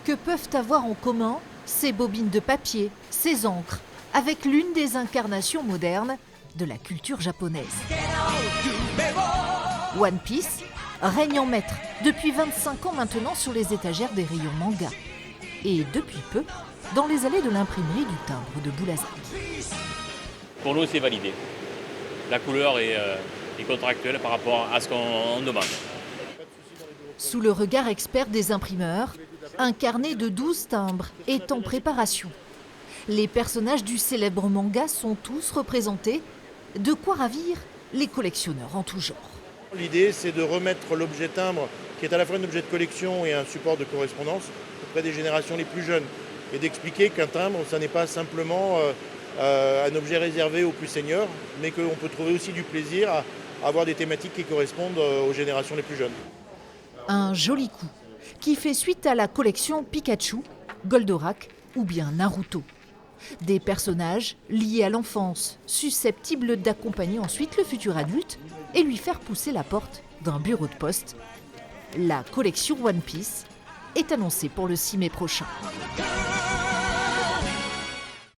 Que peuvent avoir en commun ces bobines de papier, ces encres, avec l'une des incarnations modernes de la culture japonaise? One Piece règne en maître depuis 25 ans maintenant sur les étagères des rayons manga. Et depuis peu, dans les allées de l'imprimerie du timbre de Boulazac. Pour nous, c'est validé. La couleur est contractuelle par rapport à ce qu'on demande. Sous le regard expert des imprimeurs, un carnet de 12 timbres est en préparation. Les personnages du célèbre manga sont tous représentés, de quoi ravir les collectionneurs en tout genre. L'idée, c'est de remettre l'objet timbre, qui est à la fois un objet de collection et un support de correspondance, auprès des générations les plus jeunes. Et d'expliquer qu'un timbre, ça n'est pas simplement un objet réservé aux plus seniors, mais qu'on peut trouver aussi du plaisir à avoir des thématiques qui correspondent aux générations les plus jeunes. Un joli coup, qui fait suite à la collection Pikachu, Goldorak ou bien Naruto. Des personnages liés à l'enfance, susceptibles d'accompagner ensuite le futur adulte et lui faire pousser la porte d'un bureau de poste. La collection One Piece est annoncée pour le 6 mai prochain.